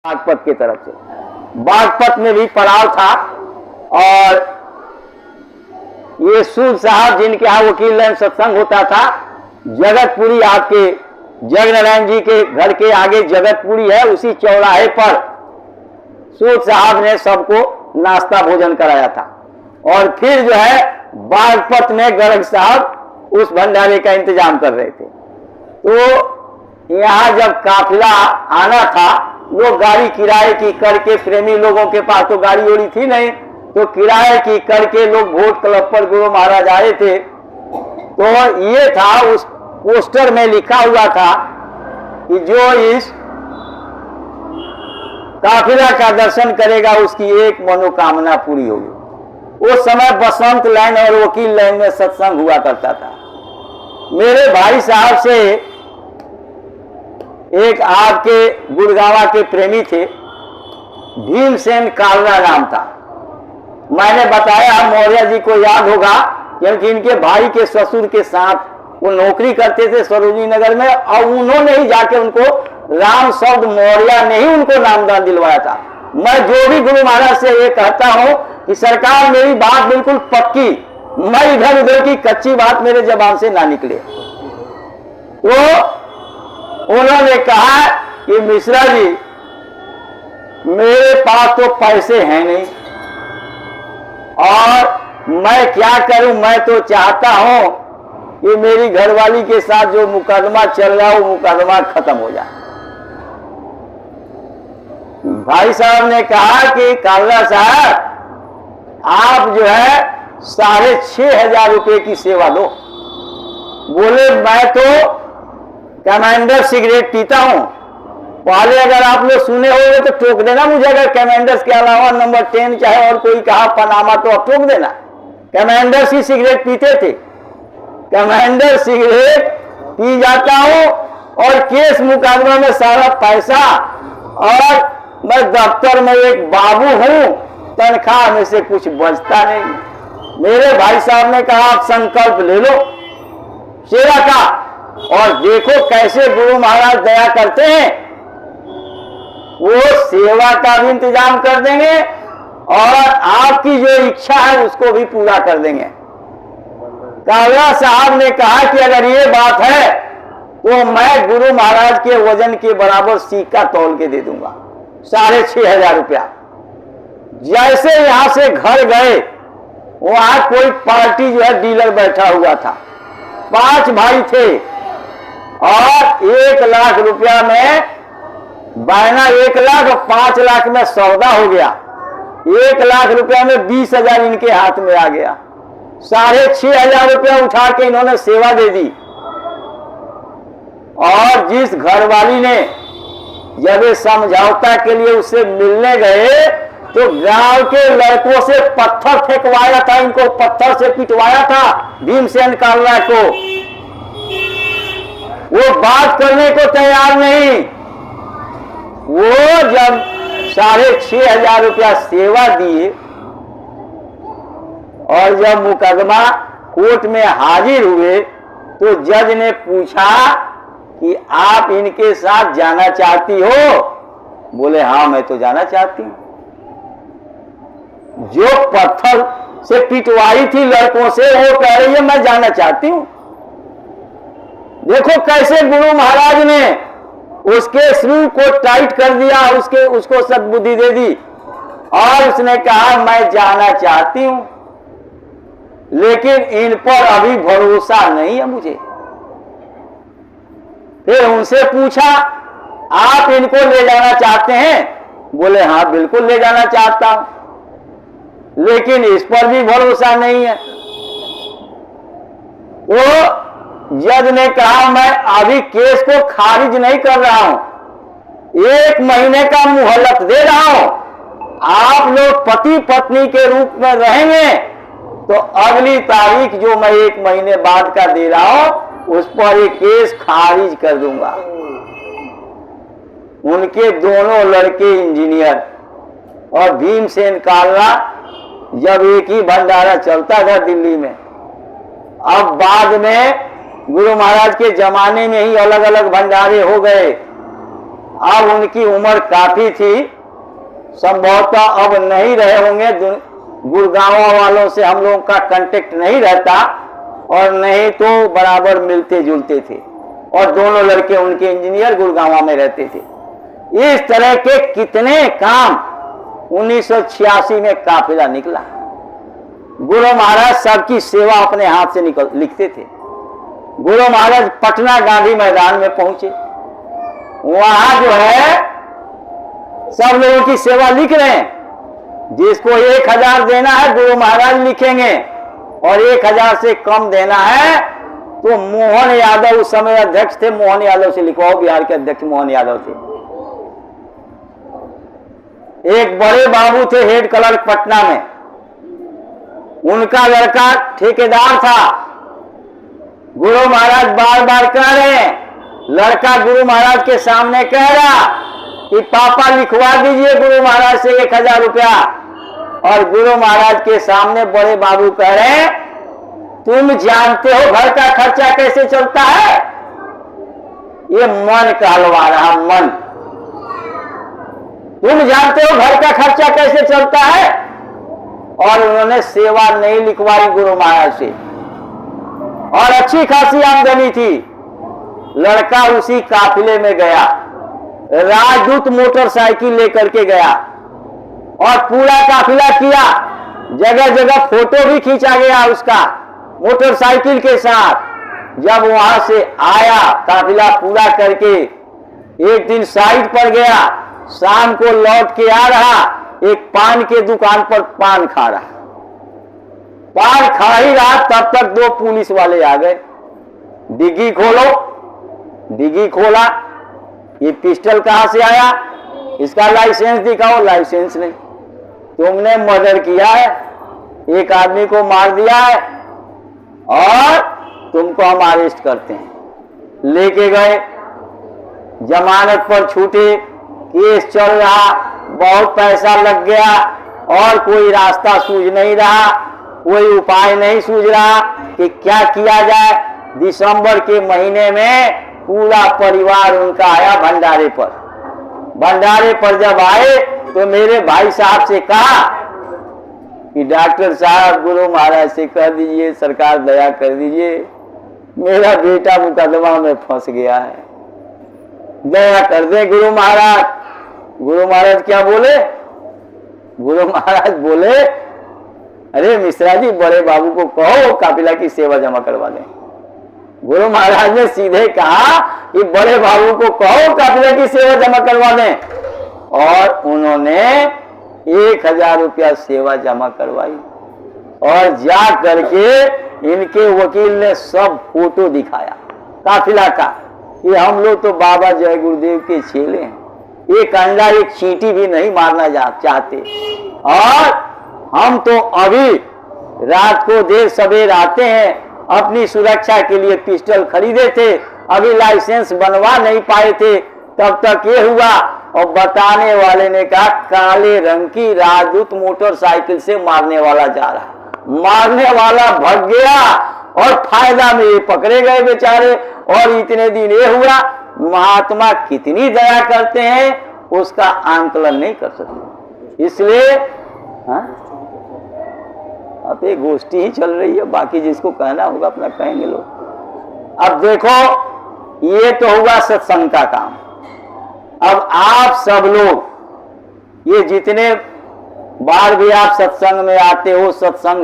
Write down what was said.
बागपत की तरफ से। बागपत में भी पड़ाव था और ये सूद साहब जिनके यहाँ वकील लाइन सत्संग होता था, जगतपुरी आपके जगनारायण जी के घर के आगे जगतपुरी है, उसी चौराहे पर सूद साहब ने सबको नाश्ता भोजन कराया था। और फिर जो है बागपत में गर्ग साहब उस भंडारे का इंतजाम कर रहे थे। तो यहाँ जब काफिला आना था, लोग गाड़ी किराए की करके, प्रेमी लोगों के पास तो गाड़ी ओड़ी थी नहीं, तो किराए की करके लोग वोट क्लब पर गुरु महाराज आए थे। तो ये था, उस पोस्टर में लिखा हुआ था कि जो इस काफिला का दर्शन करेगा उसकी एक मनोकामना पूरी होगी। उस समय बसंत लाइन और वकील लाइन में सत्संग हुआ करता था। मेरे भाई साहब से एक आपके गुड़गावा के प्रेमी थे, भीमसेन कालरा नाम था। मैंने बताया, मौर्य जी को याद होगा, क्योंकि इनके भाई के ससुर के साथ वो नौकरी करते थे सरोजनी नगर में, और उन्होंने ही जाके उनको राम शब्द मौर्य ने ही उनको नामदान दिलवाया था। मैं जो भी गुरु महाराज से ये कहता हूं कि सरकार मेरी बात बिल्कुल पक्की, मैं इधर उधर की कच्ची बात मेरे जबान से ना निकले। तो उन्होंने कहा कि मिश्रा जी, मेरे पास तो पैसे हैं नहीं और मैं क्या करूं, मैं तो चाहता हूं कि मेरी घरवाली के साथ जो मुकदमा चल रहा है वो मुकदमा खत्म हो जाए। भाई साहब ने कहा कि कालरा साहब, आप जो है 6,500 रुपए की सेवा दो। बोले मैं तो कमांडर सिगरेट पीता हूं। पहले अगर आप लोग सुने होंगे तो टोक देना मुझे, अगर कमांडर्स के अलावा नंबर 10 चाहे और कोई कहा पनामा तो आप टोक देना। कमांडर्स ही सिगरेट पीते थे, कमांडर सिगरेट पी जाता हूं और केस मुकदमा में सारा पैसा, और मैं दफ्तर में एक बाबू हूं, तनख्वाह में से कुछ बचता नहीं। मेरे भाई साहब ने कहा आप संकल्प ले लो सेवा का, और देखो कैसे गुरु महाराज दया करते हैं, वो सेवा का भी इंतजाम कर देंगे और आपकी जो इच्छा है उसको भी पूरा कर देंगे। कालरा साहब ने कहा कि अगर ये बात है तो मैं गुरु महाराज के वजन के बराबर सिक्का तौल के दे दूंगा, 6,500 रुपया। जैसे यहां से घर गए, वहां कोई पार्टी जो है डीलर बैठा हुआ था, 5 भाई थे और 1 लाख रुपया में बायना, 1 लाख और 5 लाख में सौदा हो गया। 1 लाख रुपया में 20,000 इनके हाथ में आ गया। 6,500 रुपया उठा के इन्होंने सेवा दे दी। और जिस घरवाली ने जब ये समझौता के लिए उससे मिलने गए तो गांव के लड़कों से पत्थर फेंकवाया था, इनको पत्थर से पिटवाया था भीमसेन कालरा को। वो बात करने को तैयार नहीं। वो जब 6,500 रुपया सेवा दिए और जब मुकदमा कोर्ट में हाजिर हुए तो जज ने पूछा कि आप इनके साथ जाना चाहती हो? बोले हाँ मैं तो जाना चाहती हूं। जो पत्थर से पिटवाई थी लड़कों से, वो कह रही है मैं जाना चाहती हूं। देखो कैसे गुरु महाराज ने उसके श्रू को टाइट कर दिया, उसको सद्बुद्धि दे दी और उसने कहा मैं जाना चाहती हूं, लेकिन इन पर अभी भरोसा नहीं है मुझे। फिर उनसे पूछा आप इनको ले जाना चाहते हैं? बोले हाँ बिल्कुल ले जाना चाहता हूं, लेकिन इस पर भी भरोसा नहीं है। वो जज ने कहा मैं अभी केस को खारिज नहीं कर रहा हूं, 1 महीने का मुहलत दे रहा हूं। आप लोग पति पत्नी के रूप में रहेंगे तो अगली तारीख जो मैं 1 महीने बाद का दे रहा हूं उस पर ये केस खारिज कर दूंगा। उनके दोनों लड़के इंजीनियर और भीमसेन कालरा, जब एक ही भंडारा चलता था दिल्ली में। अब बाद में गुरु महाराज के जमाने में ही अलग अलग भंडारे हो गए। अब उनकी उम्र काफी थी, संभवतः अब नहीं रहे होंगे। गुड़गांव वालों से हम लोगों का कांटेक्ट नहीं रहता, और नहीं तो बराबर मिलते जुलते थे, और दोनों लड़के उनके इंजीनियर गुड़गांव में रहते थे। इस तरह के कितने काम 1986 में काफिला निकला। गुरु महाराज सबकी सेवा अपने हाथ से लिखते थे। गुरु महाराज पटना गांधी मैदान में पहुंचे, वहां जो है सब लोगों की सेवा लिख रहे हैं। जिसको 1000 देना है गुरु महाराज लिखेंगे, और 1000 से कम देना है तो मोहन यादव, उस समय अध्यक्ष थे, मोहन यादव से लिखवाओ। बिहार के अध्यक्ष मोहन यादव थे। एक बड़े बाबू थे हेड क्लर्क पटना में, उनका लड़का ठेकेदार था। गुरु महाराज बार बार कह रहे हैं, लड़का गुरु महाराज के सामने कह रहा कि पापा लिखवा दीजिए गुरु महाराज से 1000 रुपया, और गुरु महाराज के सामने बड़े बाबू कह रहे हैं, तुम जानते हो घर का खर्चा कैसे चलता है? ये मन कहलवा रहा, मन। तुम जानते हो घर का खर्चा कैसे चलता है? और उन्होंने सेवा नहीं लिखवाई गुरु महाराज से, और अच्छी खासी आमदनी थी। लड़का उसी काफिले में गया, राजदूत मोटरसाइकिल लेकर के गया, और पूरा काफिला किया। जगह जगह फोटो भी खींचा गया उसका मोटरसाइकिल के साथ। जब वहां से आया काफिला पूरा करके, एक दिन साइड पर गया, शाम को लौट के आ रहा, एक पान के दुकान पर पान खा रहा। पान खा ही रहा, तब तक 2 पुलिस वाले आ गए। डिग्गी खोलो, डिग्गी खोला, ये पिस्टल कहां से आया? इसका लाइसेंस दिखाओ। लाइसेंस नहीं। तुमने मर्डर किया है, एक आदमी को मार दिया है, और तुमको हम अरेस्ट करते हैं। लेके गए, जमानत पर छूटे, केस चल रहा, बहुत पैसा लग गया, और कोई रास्ता सूझ नहीं रहा, कोई उपाय नहीं सूझ रहा कि क्या किया जाए। दिसंबर के महीने में पूरा परिवार उनका आया भंडारे पर। भंडारे पर जब आए तो मेरे भाई साहब से कहा कि डॉक्टर साहब गुरु महाराज से कह दीजिए, सरकार दया कर दीजिए, मेरा बेटा मुकदमा में फंस गया है, दया कर दे गुरु महाराज। गुरु महाराज क्या बोले? गुरु महाराज बोले, अरे मिश्रा जी, बड़े बाबू को कहो काफिला की सेवा जमा करवा दें। गुरु महाराज ने सीधे कहा कि बड़े बाबू को कहो काफिला की सेवा जमा करवा दें, और उन्होंने 1000 रुपया सेवा जमा करवाई। और जा करके इनके वकील ने सब फोटो दिखाया काफिला का, कि हम लोग तो बाबा जय गुरुदेव के चेले हैं, एक अंडा एक चींटी भी नहीं मारना चाहते, और हम तो अभी रात को देर सवेर आते हैं, अपनी सुरक्षा के लिए पिस्टल खरीदे थे, अभी लाइसेंस बनवा नहीं पाए थे, तब तक ये हुआ। और बताने वाले ने कहा काले रंग की राजदूत मोटरसाइकिल से मारने वाला जा रहा, मारने वाला भाग गया, और फायदा में ये पकड़े गए बेचारे। और इतने दिन ये हुआ। महात्मा कितनी दया करते हैं उसका आंकलन नहीं कर सकते। इसलिए अब एक गोष्ठी ही चल रही है, बाकी जिसको कहना होगा अपना कहेंगे लोग। अब देखो, ये तो हुआ सत्संग का काम। अब आप सब लोग, ये जितने बार भी आप सत्संग में आते हो, सत्संग